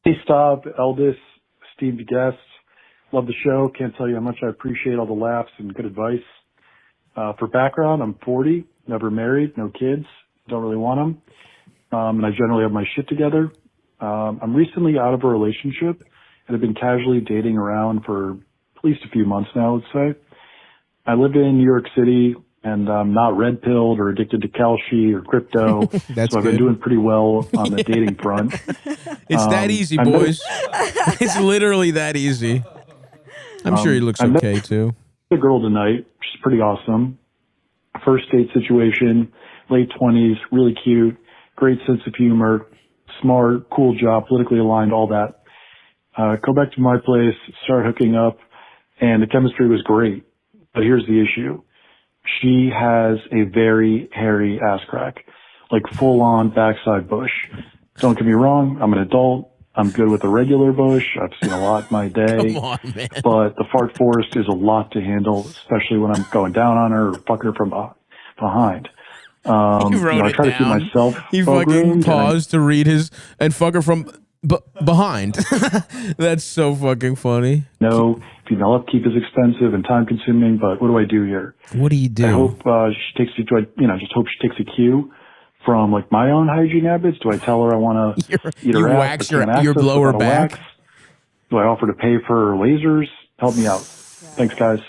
Hey, Stav, eldest, esteemed guests. Love the show. Can't tell you how much I appreciate all the laughs and good advice. For background, I'm 40, never married, no kids, don't really want them, and I generally have my shit together. I'm recently out of a relationship and have been casually dating around for at least a few months now, let's say. I live in New York City, and I'm not red-pilled or addicted to Kalshi or crypto, so I've been doing pretty well on the dating front. It's that easy, boys. It's literally that easy. I'm sure he looks okay, too. A girl tonight, she's pretty awesome. First date situation, late 20s, really cute, great sense of humor, smart, cool job, politically aligned, all that. Go back to my place, start hooking up, and the chemistry was great. But here's the issue. She has a very hairy ass crack, like full-on backside bush. Don't get me wrong, I'm an adult. I'm good with a regular bush. I've seen a lot in my day. Come on, man. But the fart forest is a lot to handle, especially when I'm going down on her or fucking her from behind. I try to keep myself. He fucking paused to read his and fuck her from behind. That's so fucking funny. No, female upkeep is expensive and time consuming, but what do I do here? What do you do? I hope she takes just hope she takes a cue from like my own hygiene habits. Do I tell her I want to eat her ass, wax your lower back? Wax? Do I offer to pay for her lasers? Help me out. Thanks, guys.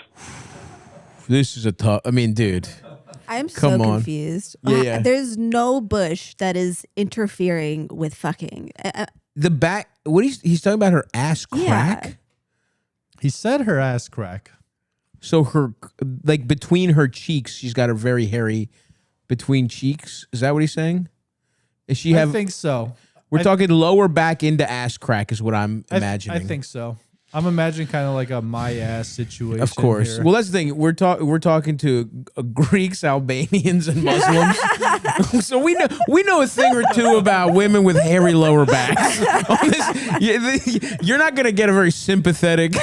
This is a tough. I mean, dude. I'm so confused. Yeah. There's no bush that is interfering with fucking. The back. What he's talking about her ass crack. Yeah. He said her ass crack. So her like between her cheeks, she's got a very hairy between cheeks. Is that what he's saying? Is she have? I think so. We're talking lower back into ass crack is what I'm imagining. I think so. I'm imagining kind of like a my ass situation. Of course. Here. Well, that's the thing. We're talking to Greeks, Albanians, and Muslims. So we know a thing or two about women with hairy lower backs. You're not gonna get a very sympathetic.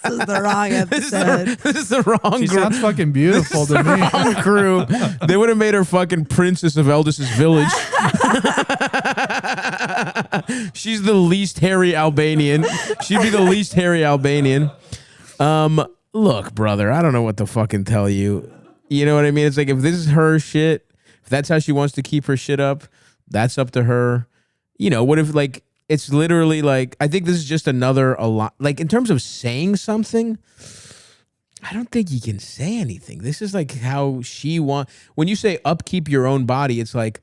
This is the wrong episode. This is the wrong. She sounds fucking beautiful to me. Wrong crew. They would have made her fucking princess of Eldest's village. She's the least hairy Albanian. She'd be the least hairy Albanian. Look, brother, I don't know what to fucking tell you. You know what I mean? It's like if this is her shit, if that's how she wants to keep her shit up, that's up to her. You know, what if like it's literally like I think this is just another a lot like in terms of saying something. I don't think you can say anything. This is like how she want. When you say upkeep your own body, it's like,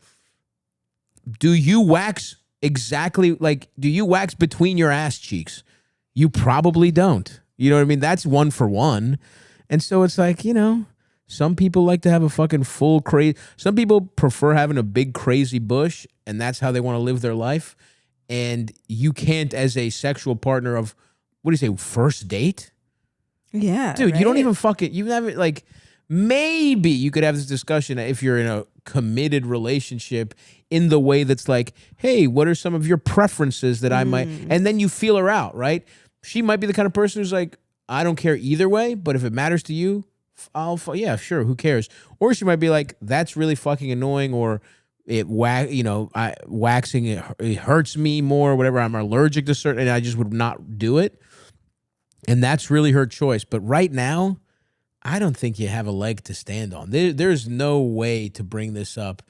do you wax exactly like? Do you wax between your ass cheeks? You probably don't. You know what I mean? That's one for one. And so it's like, you know, some people like to have a fucking full crazy. Some people prefer having a big crazy bush, and that's how they want to live their life. And you can't, as a sexual partner of, what do you say, first date? Yeah, dude, right? You don't even fucking, you haven't, like, maybe you could have this discussion if you're in a committed relationship in the way that's like, hey, what are some of your preferences that I might, and then you feel her out, right? She might be the kind of person who's like, I don't care either way, but if it matters to you, yeah, sure, who cares? Or she might be like, that's really fucking annoying, or waxing, it hurts me more, or whatever, I'm allergic to certain, and I just would not do it. And that's really her choice. But right now, I don't think you have a leg to stand on. There's no way to bring this up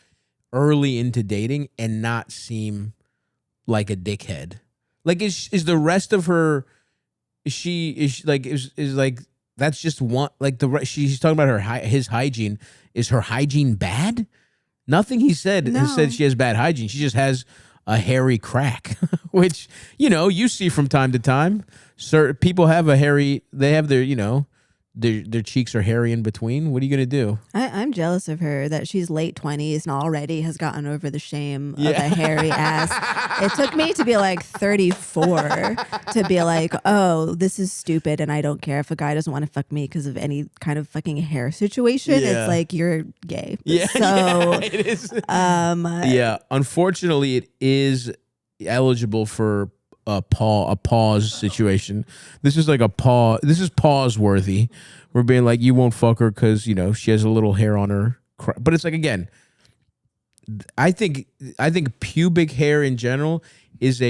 early into dating and not seem like a dickhead. Like, is the rest of her? Is like that's just one. Like she's talking about his hygiene. Is her hygiene bad? Nothing he said has said she has bad hygiene. She just has a hairy crack, which, you know, you see from time to time. Certain people have a hairy, they have their, you know, their cheeks are hairy in between. What are you going to do? I'm jealous of her that she's late 20s and already has gotten over the shame of a hairy ass. It took me to be like 34 to be like, oh, this is stupid and I don't care if a guy doesn't want to fuck me because of any kind of fucking hair situation. It's like, you're gay. Yeah, so, it is. Unfortunately, it is eligible for a pause situation. This is like a pause. This is pause worthy. We're being like, you won't fuck her because, you know, she has a little hair on her. But it's like, again, I think pubic hair in general is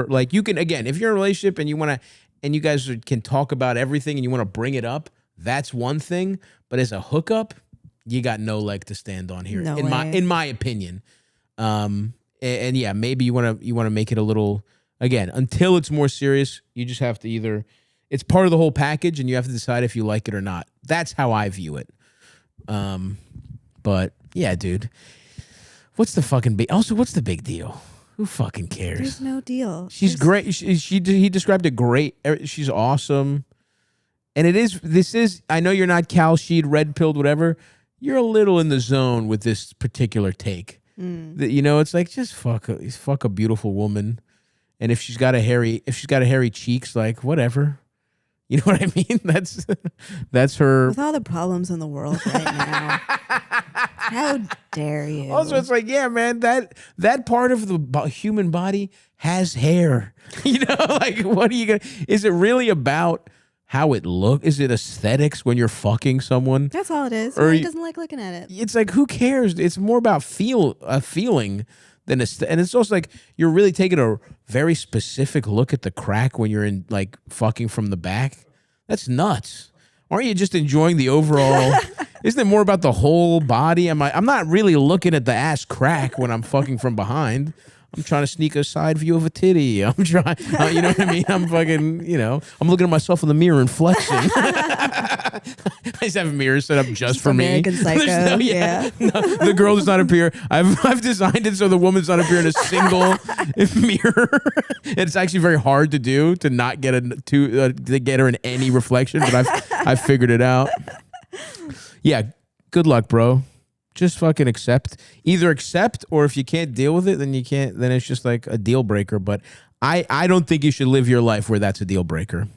like you can, again, if you're in a relationship and you guys can talk about everything and you want to bring it up, that's one thing. But as a hookup, you got no leg to stand on here, No in my opinion. And yeah, maybe you want to make it a little, again, until it's more serious. You just have to either, it's part of the whole package, and you have to decide if you like it or not. That's how I view it. But yeah, dude, what's the big deal? Who fucking cares? There's no deal. She's great. He described it great. She's awesome. And this is, I know you're not Cal Sheed, red pilled, whatever. You're a little in the zone with this particular take. You know, it's like, just fuck a beautiful woman. And if she's got a hairy cheeks, like, whatever. You know what I mean? That's her. With all the problems in the world right now. How dare you? Also, it's like, yeah, man, that part of the human body has hair. You know, like, what are you going to, is it really about how it looks? Is it aesthetics when you're fucking someone? That's all it is. Or He doesn't like looking at it. It's like, who cares? It's more about feeling than and it's also like you're really taking a very specific look at the crack when you're in, like, fucking from the back. That's nuts. Aren't you just enjoying the overall? Isn't it more about the whole body? I'm not really looking at the ass crack when I'm fucking from behind. I'm trying to sneak a side view of a titty. I'm trying, you know what I mean? I'm fucking, you know, I'm looking at myself in the mirror and flexing. I just have a mirror set up just for me. American Psycho. The girl does not appear. I've designed it so the woman does not appear in a single mirror. It's actually very hard to do to not get to get her in any reflection, but I've figured it out. Yeah, good luck, bro. Just fucking accept. Either accept, or if you can't deal with it, then you can't. Then it's just like a deal breaker. But I don't think you should live your life where that's a deal breaker.